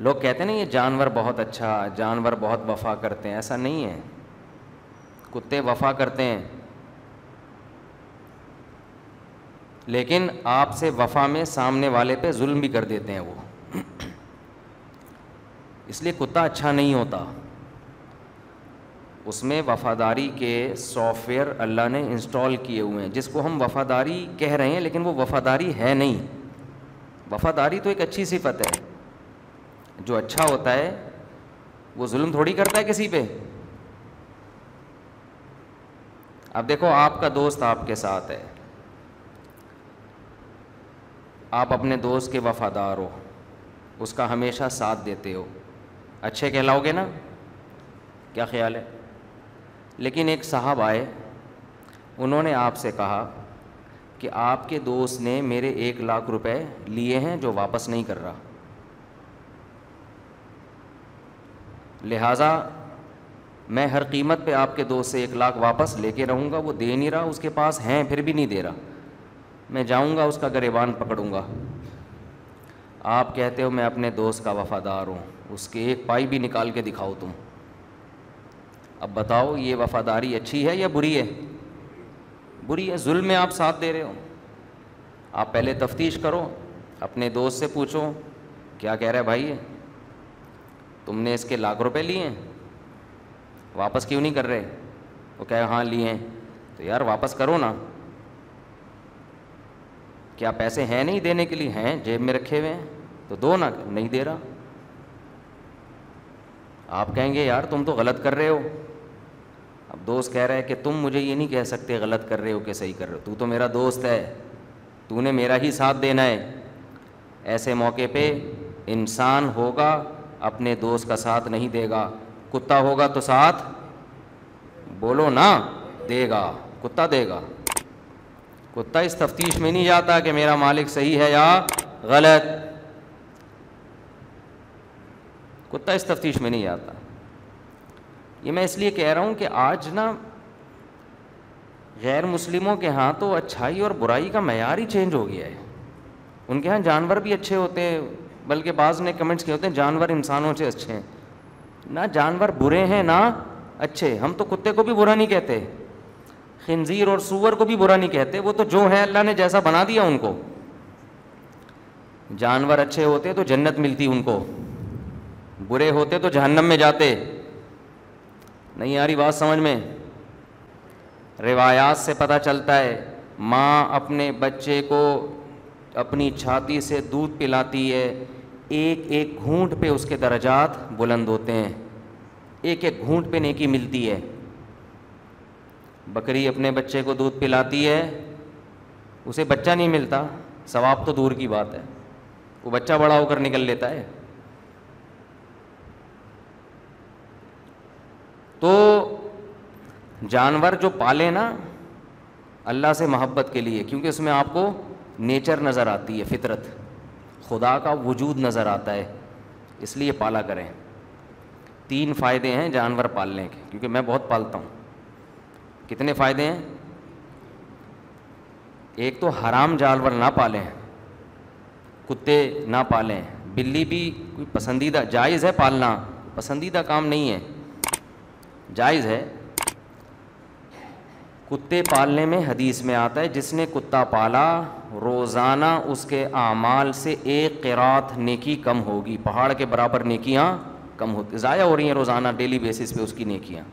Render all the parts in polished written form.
لوگ کہتے ہیں نا یہ جانور بہت اچھا، جانور بہت وفا کرتے ہیں، ایسا نہیں ہے. کتے وفا کرتے ہیں، لیکن آپ سے وفا میں سامنے والے پہ ظلم بھی کر دیتے ہیں وہ. اس لیے کتا اچھا نہیں ہوتا. اس میں وفاداری کے سافٹ ویئر اللہ نے انسٹال کیے ہوئے ہیں، جس کو ہم وفاداری کہہ رہے ہیں لیکن وہ وفاداری ہے نہیں. وفاداری تو ایک اچھی صفت ہے. جو اچھا ہوتا ہے وہ ظلم تھوڑی کرتا ہے کسی پہ. اب دیکھو آپ کا دوست آپ کے ساتھ ہے، آپ اپنے دوست کے وفادار ہو، اس کا ہمیشہ ساتھ دیتے ہو، اچھے کہلاؤ گے نا؟ کیا خیال ہے؟ لیکن ایک صاحب آئے، انہوں نے آپ سے کہا کہ آپ کے دوست نے میرے 1,00,000 روپے لیے ہیں جو واپس نہیں کر رہا، لہٰذا میں ہر قیمت پہ آپ کے دوست سے 1,00,000 واپس لے کے رہوں گا. وہ دے نہیں رہا، اس کے پاس ہیں پھر بھی نہیں دے رہا، میں جاؤں گا اس کا گریبان پکڑوں گا. آپ کہتے ہو میں اپنے دوست کا وفادار ہوں، اس کے ایک پائی بھی نکال کے دکھاؤ تم. اب بتاؤ یہ وفاداری اچھی ہے یا بری ہے؟ بری ہے. ظلم میں آپ ساتھ دے رہے ہو. آپ پہلے تفتیش کرو، اپنے دوست سے پوچھو کیا کہہ رہا ہے بھائی، تم نے اس کے 1,00,000 روپے لیے ہیں، واپس کیوں نہیں کر رہے؟ وہ کہے ہاں لیے ہیں. تو یار واپس کرو نا. کیا پیسے ہیں نہیں دینے کے لیے؟ ہیں، جیب میں رکھے ہوئے ہیں تو دو نا. نہیں دے رہا. آپ کہیں گے یار تم تو غلط کر رہے ہو. اب دوست کہہ رہا ہے کہ تم مجھے یہ نہیں کہہ سکتے غلط کر رہے ہو کہ صحیح کر رہے ہو، تو میرا دوست ہے، تو نے میرا ہی ساتھ دینا ہے. ایسے موقع پہ انسان ہوگا اپنے دوست کا ساتھ نہیں دے گا، کتا ہوگا تو ساتھ بولو نا دے گا. کتا دے گا. کتا اس تفتیش میں نہیں جاتا کہ میرا مالک صحیح ہے یا غلط. کتا اس تفتیش میں نہیں جاتا. یہ میں اس لیے کہہ رہا ہوں کہ آج نا غیر مسلموں کے ہاں تو اچھائی اور برائی کا معیار ہی چینج ہو گیا ہے. ان کے ہاں جانور بھی اچھے ہوتے ہیں، بلکہ بعض نے کمنٹس کیے ہوتے ہیں جانور انسانوں سے اچھے ہیں. نہ جانور برے ہیں نہ اچھے. ہم تو کتے کو بھی برا نہیں کہتے، خنزیر اور سور کو بھی برا نہیں کہتے، وہ تو جو ہے اللہ نے جیسا بنا دیا ان کو. جانور اچھے ہوتے تو جنت ملتی ان کو، برے ہوتے تو جہنم میں جاتے. نہیں آ رہی بات سمجھ میں؟ روایات سے پتہ چلتا ہے ماں اپنے بچے کو اپنی چھاتی سے دودھ پلاتی ہے، ایک ایک گھونٹ پہ اس کے درجات بلند ہوتے ہیں، ایک ایک گھونٹ پہ نیکی ملتی ہے. بکری اپنے بچے کو دودھ پلاتی ہے، اسے بچہ نہیں ملتا، ثواب تو دور کی بات ہے، وہ بچہ بڑا ہو کر نکل لیتا ہے. تو جانور جو پالے نا اللہ سے محبت کے لیے، کیونکہ اس میں آپ کو نیچر نظر آتی ہے، فطرت، خدا کا وجود نظر آتا ہے، اس لیے پالا کریں. 3 فائدے ہیں جانور پالنے کے، کیونکہ میں بہت پالتا ہوں. کتنے فائدے ہیں؟ ایک تو حرام جانور نہ پالیں، کتے نہ پالیں. بلی بھی کوئی پسندیدہ، جائز ہے پالنا، پسندیدہ کام نہیں ہے، جائز ہے. کتے پالنے میں حدیث میں آتا ہے جس نے کتا پالا روزانہ اس کے اعمال سے 1 قرات نیکی کم ہوگی. پہاڑ کے برابر نیکیاں کم ہوتی، ضائع ہو رہی ہیں روزانہ ڈیلی بیسس پہ اس کی نیکیاں.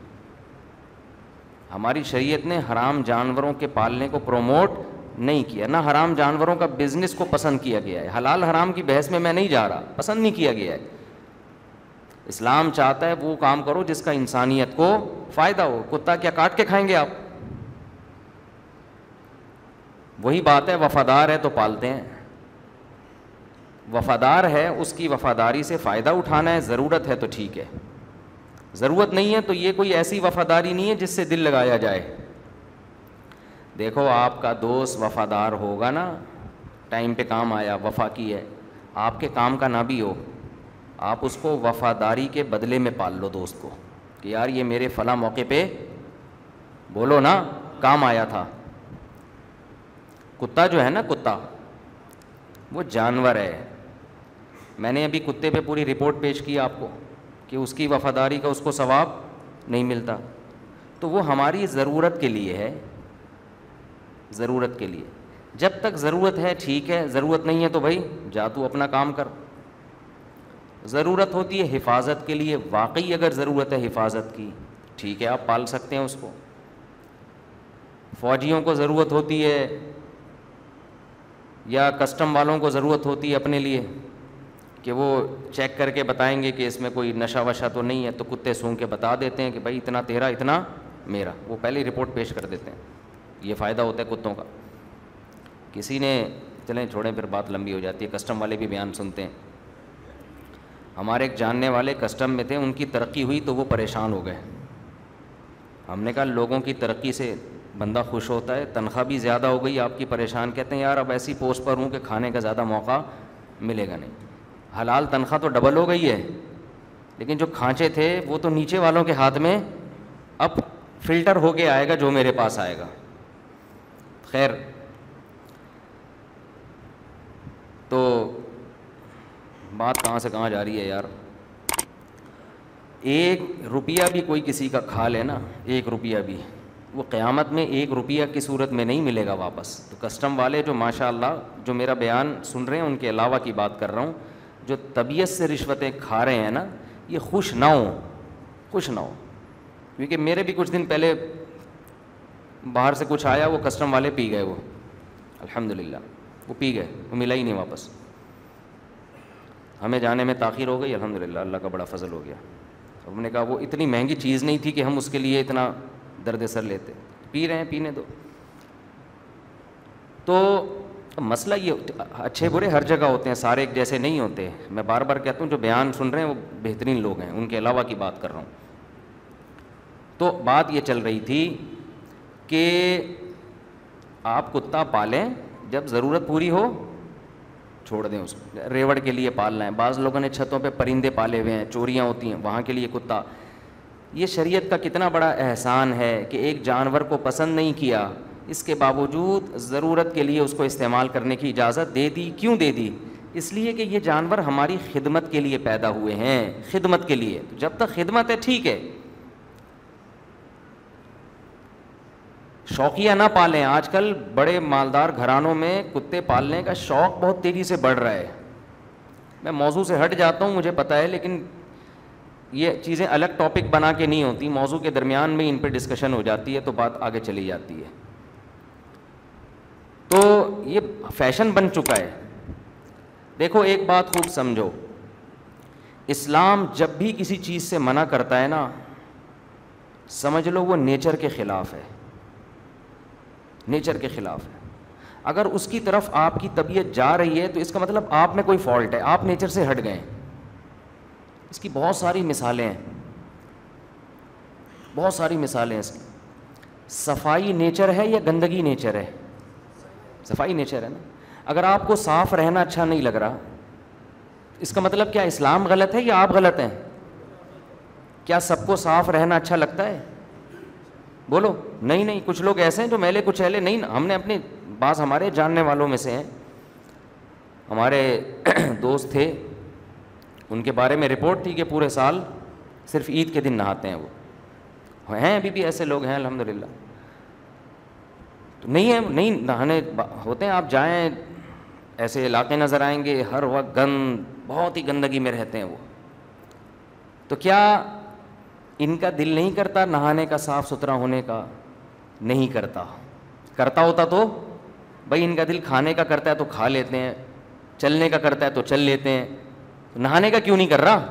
ہماری شریعت نے حرام جانوروں کے پالنے کو پروموٹ نہیں کیا، نہ حرام جانوروں کا بزنس کو پسند کیا گیا ہے. حلال حرام کی بحث میں نہیں جا رہا، پسند نہیں کیا گیا ہے. اسلام چاہتا ہے وہ کام کرو جس کا انسانیت کو فائدہ ہو. کتا کیا کاٹ کے کھائیں گے آپ؟ وہی بات ہے، وفادار ہے تو پالتے ہیں. وفادار ہے، اس کی وفاداری سے فائدہ اٹھانا ہے، ضرورت ہے تو ٹھیک ہے، ضرورت نہیں ہے تو یہ کوئی ایسی وفاداری نہیں ہے جس سے دل لگایا جائے. دیکھو آپ کا دوست وفادار ہوگا نا، ٹائم پہ کام آیا، وفا کی ہے، آپ کے کام کا نہ بھی ہو، آپ اس کو وفاداری کے بدلے میں پال لو دوست کو، کہ یار یہ میرے فلاں موقع پہ بولو نا کام آیا تھا. کتا جو ہے نا، کتا وہ جانور ہے، میں نے ابھی کتے پہ پوری رپورٹ پیش کی آپ کو کہ اس کی وفاداری کا اس کو ثواب نہیں ملتا. تو وہ ہماری ضرورت کے لیے ہے, ضرورت کے لیے. جب تک ضرورت ہے ٹھیک ہے, ضرورت نہیں ہے تو بھائی جا تو اپنا کام کر. ضرورت ہوتی ہے حفاظت کے لیے, واقعی اگر ضرورت ہے حفاظت کی ٹھیک ہے آپ پال سکتے ہیں اس کو. فوجیوں کو ضرورت ہوتی ہے یا کسٹم والوں کو ضرورت ہوتی ہے اپنے لیے کہ وہ چیک کر کے بتائیں گے کہ اس میں کوئی نشہ وشہ تو نہیں ہے, تو کتے سونگ کے بتا دیتے ہیں کہ بھائی اتنا تیرا اتنا میرا, وہ پہلے ہی رپورٹ پیش کر دیتے ہیں. یہ فائدہ ہوتا ہے کتوں کا. کسی نے, چلیں چھوڑیں پھر بات لمبی ہو جاتی ہے, کسٹم والے بھی بیان سنتے ہیں. ہمارے ایک جاننے والے کسٹم میں تھے, ان کی ترقی ہوئی تو وہ پریشان ہو گئے. ہم نے کہا لوگوں کی ترقی سے بندہ خوش ہوتا ہے, تنخواہ بھی زیادہ ہو گئی آپ کی پریشان. کہتے ہیں یار اب ایسی پوسٹ پر ہوں کہ کھانے کا زیادہ موقع ملے گا نہیں. حلال تنخواہ تو ڈبل ہو گئی ہے, لیکن جو کھانچے تھے وہ تو نیچے والوں کے ہاتھ میں اب فلٹر ہو کے آئے گا جو میرے پاس آئے گا. خیر, تو بات کہاں سے کہاں جا رہی ہے یار. 1 روپیہ بھی کوئی کسی کا کھا لے نا, 1 روپیہ بھی, وہ قیامت میں 1 روپیہ کی صورت میں نہیں ملے گا واپس. تو کسٹم والے جو ماشاء اللہ جو میرا بیان سن رہے ہیں ان کے علاوہ کی بات کر رہا ہوں, جو طبیعت سے رشوتیں کھا رہے ہیں نا, یہ خوش نہ ہوں, خوش نہ ہوں. کیونکہ میرے بھی کچھ دن پہلے باہر سے کچھ آیا, وہ کسٹم والے پی گئے, وہ الحمدللہ وہ پی گئے, وہ ملا ہی نہیں واپس. ہمیں جانے میں تاخیر ہو گئی, الحمدللہ اللہ کا بڑا فضل ہو گیا. ہم نے کہا وہ اتنی مہنگی چیز نہیں تھی کہ ہم اس کے لیے اتنا درد سر لیتے, پی رہے ہیں پینے دو. تو مسئلہ یہ, اچھے برے ہر جگہ ہوتے ہیں, سارے ایک جیسے نہیں ہوتے. میں بار بار کہتا ہوں جو بیان سن رہے ہیں وہ بہترین لوگ ہیں, ان کے علاوہ کی بات کر رہا ہوں. تو بات یہ چل رہی تھی کہ آپ کتا پالیں, جب ضرورت پوری ہو چھوڑ دیں اس کو. ریوڑ کے لیے پالنا ہے, بعض لوگوں نے چھتوں پہ پرندے پالے ہوئے ہیں, چوریاں ہوتی ہیں, وہاں کے لیے کتا. یہ شریعت کا کتنا بڑا احسان ہے کہ ایک جانور کو پسند نہیں کیا, اس کے باوجود ضرورت کے لیے اس کو استعمال کرنے کی اجازت دے دی. کیوں دے دی؟ اس لیے کہ یہ جانور ہماری خدمت کے لیے پیدا ہوئے ہیں, خدمت کے لیے. جب تک خدمت ہے ٹھیک ہے, شوقیہ نہ پالیں. آج کل بڑے مالدار گھرانوں میں کتے پالنے کا شوق بہت تیزی سے بڑھ رہا ہے. میں موضوع سے ہٹ جاتا ہوں مجھے پتہ ہے, لیکن یہ چیزیں الگ ٹاپک بنا کے نہیں ہوتی, موضوع کے درمیان میں ان پہ ڈسکشن ہو جاتی ہے تو بات آگے چلی جاتی ہے. تو یہ فیشن بن چکا ہے. دیکھو ایک بات خوب سمجھو, اسلام جب بھی کسی چیز سے منع کرتا ہے نا, سمجھ لو وہ نیچر کے خلاف ہے, نیچر کے خلاف ہے. اگر اس کی طرف آپ کی طبیعت جا رہی ہے تو اس کا مطلب آپ میں کوئی فالٹ ہے, آپ نیچر سے ہٹ گئے. اس کی بہت ساری مثالیں ہیں, بہت ساری مثالیں ہیں اس کی. صفائی نیچر ہے یا گندگی نیچر ہے؟ صفائی نیچر ہے نا. اگر آپ کو صاف رہنا اچھا نہیں لگ رہا, اس کا مطلب کیا اسلام غلط ہے یا آپ غلط ہیں؟ کیا سب کو صاف رہنا اچھا لگتا ہے؟ بولو. نہیں نہیں, کچھ لوگ ایسے ہیں جو میلے کچھ ایلے نہیں. ہم نے اپنے بعض ہمارے جاننے والوں میں سے ہیں, ہمارے دوست تھے, ان کے بارے میں رپورٹ تھی کہ پورے سال صرف عید کے دن نہاتے ہیں. وہ ہیں ابھی بھی ایسے لوگ ہیں الحمدللہ. تو نہیں ہے, نہیں نہانے ہوتے ہیں. آپ جائیں ایسے علاقے نظر آئیں گے ہر وقت گند, بہت ہی گندگی میں رہتے ہیں وہ. تو کیا ان کا دل نہیں کرتا نہانے کا, صاف ستھرا ہونے کا؟ نہیں کرتا. کرتا ہوتا تو بھائی ان کا دل کھانے کا کرتا ہے تو کھا لیتے ہیں, چلنے کا کرتا ہے تو چل لیتے ہیں, نہانے کا کیوں نہیں کر رہا؟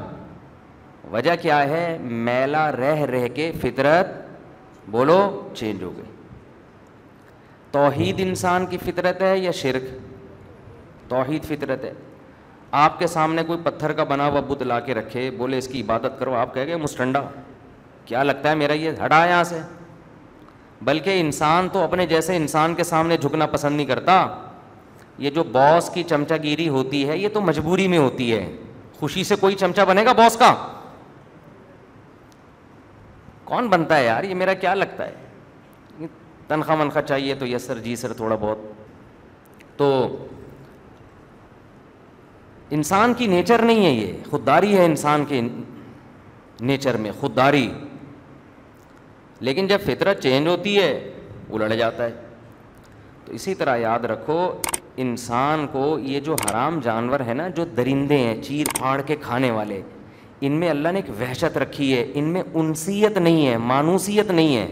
وجہ کیا ہے؟ میلا رہ رہ کے فطرت بولو چینج ہو گئی. توحید انسان کی فطرت ہے یا شرک؟ توحید فطرت ہے. آپ کے سامنے کوئی پتھر کا بنا ہوا بت لا کے رکھے, بولے اس کی عبادت کرو, آپ کہہ گئے مسٹنڈا, کیا لگتا ہے میرا یہ, ہٹا یہاں سے. بلکہ انسان تو اپنے جیسے انسان کے سامنے جھکنا پسند نہیں کرتا. یہ جو باس کی چمچہ گیری ہوتی ہے یہ تو مجبوری میں ہوتی ہے. خوشی سے کوئی چمچہ بنے گا باس کا؟ کون بنتا ہے یار؟ یہ میرا کیا لگتا ہے, تنخواہ منخواہ چاہیے تو یس سر جی سر تھوڑا بہت. تو انسان کی نیچر نہیں ہے یہ, خودداری ہے انسان کے نیچر میں, خودداری. لیکن جب فطرت چینج ہوتی ہے الٹ جاتا ہے. تو اسی طرح یاد رکھو انسان کو یہ جو حرام جانور ہے نا, جو درندے ہیں چیر پھاڑ کے کھانے والے, ان میں اللہ نے ایک وحشت رکھی ہے, ان میں انسیت نہیں ہے, مانوسیت نہیں ہے.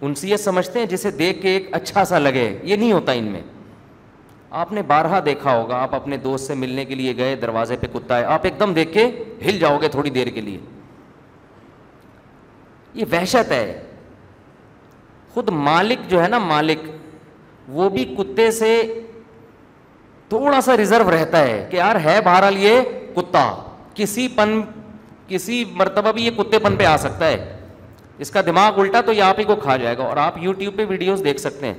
انسیت سمجھتے ہیں جسے دیکھ کے ایک اچھا سا لگے, یہ نہیں ہوتا ان میں. آپ نے بارہا دیکھا ہوگا, آپ اپنے دوست سے ملنے کے لیے گئے, دروازے پہ کتا ہے, آپ ایک دم دیکھ کے ہل جاؤ گے تھوڑی دیر کے لیے. یہ وحشت ہے. خود مالک جو ہے نا, مالک وہ بھی کتے سے تھوڑا سا ریزرو رہتا ہے کہ یار ہے بہرحال یہ کتا, کسی مرتبہ بھی یہ کتے پن پہ آ سکتا ہے, اس کا دماغ الٹا تو یہ آپ ہی کو کھا جائے گا. اور آپ یوٹیوب پہ ویڈیوز دیکھ سکتے ہیں,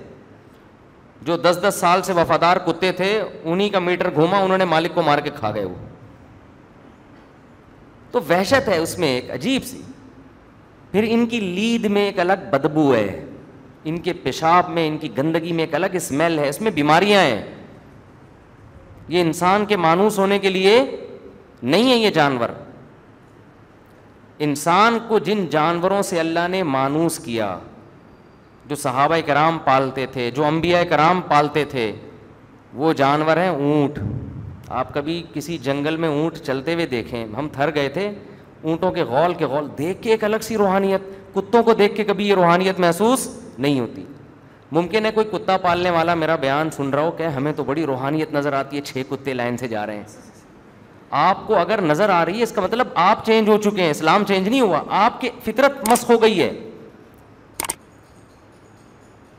جو 10-10 سال سے وفادار کتے تھے, انہی کا میٹر گھوما, انہوں نے مالک کو مار کے کھا گئے وہ. تو وحشت ہے اس میں ایک عجیب سی. پھر ان کی لید میں ایک الگ بدبو ہے, ان کے پیشاب میں, ان کی گندگی میں ایک الگ اسمیل ہے, اس میں بیماریاں ہیں. یہ انسان کے مانوس ہونے کے لیے نہیں ہے یہ جانور. انسان کو جن جانوروں سے اللہ نے مانوس کیا, جو صحابہ کرام پالتے تھے, جو انبیاء کرام پالتے تھے, وہ جانور ہیں اونٹ. آپ کبھی کسی جنگل میں اونٹ چلتے ہوئے دیکھیں, ہم تھر گئے تھے, اونٹوں کے غول دیکھ کے ایک الگ سی روحانیت. کتوں کو دیکھ کے کبھی یہ روحانیت محسوس نہیں ہوتی. ممکن ہے کوئی کتا پالنے والا میرا بیان سن رہا ہو کہ ہمیں تو بڑی روحانیت نظر آتی ہے, 6 کتے لائن سے جا رہے ہیں. آپ کو اگر نظر آ رہی ہے اس کا مطلب آپ چینج ہو چکے ہیں, اسلام چینج نہیں ہوا, آپ کی فطرت مسخ ہو گئی ہے.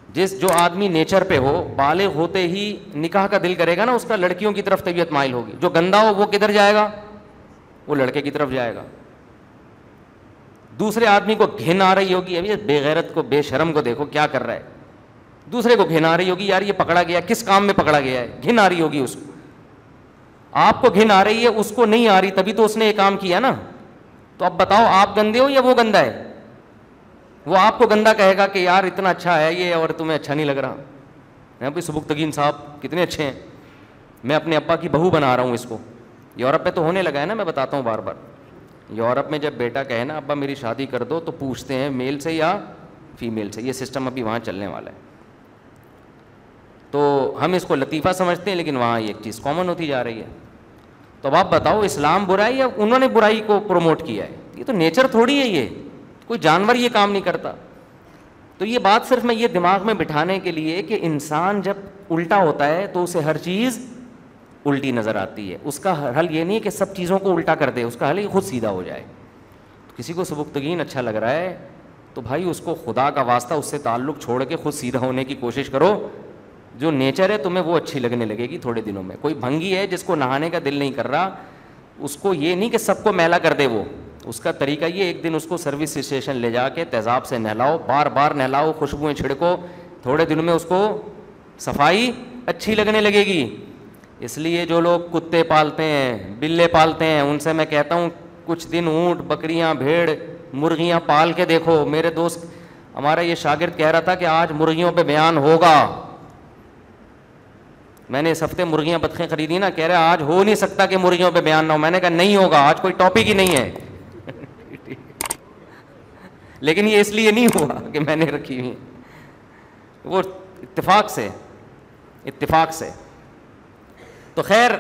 جو آدمی نیچر پہ ہو, بالغ ہوتے ہی نکاح کا دل کرے گا نا, اس کا لڑکیوں کی طرف طبیعت مائل ہوگی. جو گندا ہو وہ کدھر جائے گا, وہ لڑکے کی طرف جائے گا. دوسرے آدمی کو گھن آ رہی ہوگی, ابھی بے غیرت کو, بے شرم کو دیکھو کیا کر رہا ہے. دوسرے کو گھن آ رہی ہوگی, یار یہ پکڑا گیا, کس کام میں پکڑا گیا ہے, گھن آ رہی ہوگی اس کو. آپ کو گھن آ رہی ہے, اس کو نہیں آ رہی, تبھی تو اس نے یہ کام کیا نا. تو اب بتاؤ آپ گندے ہو یا وہ گندا ہے؟ وہ آپ کو گندا کہے گا کہ یار اتنا اچھا ہے یہ اور تمہیں اچھا نہیں لگ رہا. بھائی سبکتگین صاحب کتنے اچھے ہیں, میں اپنے ابا کی بہو بنا رہا ہوں اس کو. یورپ پہ تو ہونے لگا ہے نا, میں بتاتا ہوں بار بار. یورپ میں جب بیٹا کہے نا ابا میری شادی کر دو, تو پوچھتے ہیں میل سے یا فیمیل سے. یہ سسٹم ابھی وہاں چلنے والا ہے. تو ہم اس کو لطیفہ سمجھتے ہیں, لیکن وہاں یہ ایک چیز کامن ہوتی جا رہی ہے. تو اب آپ بتاؤ اسلام برا ہے یا انہوں نے برائی کو پروموٹ کیا ہے؟ یہ تو نیچر تھوڑی ہے, یہ کوئی جانور یہ کام نہیں کرتا. تو یہ بات صرف میں یہ دماغ میں بٹھانے کے لیے کہ انسان جب الٹا ہوتا ہے تو اسے ہر چیز الٹی نظر آتی ہے. اس کا حل یہ نہیں ہے کہ سب چیزوں کو الٹا کر دے, اس کا حل ہے خود سیدھا ہو جائے. کسی کو سبکتگین اچھا لگ رہا ہے تو بھائی اس کو خدا کا واسطہ اس سے تعلق چھوڑ کے خود سیدھا ہونے کی کوشش کرو. جو نیچر ہے تمہیں وہ اچھی لگنے لگے گی تھوڑے دنوں میں. کوئی بھنگی ہے جس کو نہانے کا دل نہیں کر رہا, اس کو یہ نہیں کہ سب کو میلا کر دے, وہ اس کا طریقہ یہ ایک دن اس کو سروس اسٹیشن لے جا کے تیزاب سے نہلاؤ, بار بار نہلاؤ, خوشبوئیں چھڑکو, تھوڑے دنوں میں اس کو صفائی اچھی لگنے لگے گی. اس لیے جو لوگ کتے پالتے ہیں, بلے پالتے ہیں, ان سے میں کہتا ہوں کچھ دن اونٹ, بکریاں, بھیڑ, مرغیاں پال کے دیکھو. میرے دوست ہمارا یہ شاگرد کہہ رہا تھا کہ آج مرغیوں پہ بیان ہوگا. میں نے اس ہفتے مرغیاں بطخیں خریدی نا, کہہ رہا آج ہو نہیں سکتا کہ مرغیوں پہ بیان نہ ہو. میں نے کہا نہیں ہوگا, آج کوئی ٹاپک ہی نہیں ہے. لیکن یہ اس لیے نہیں ہوا کہ میں نے رکھی ہوئی, وہ اتفاق سے. تو خیر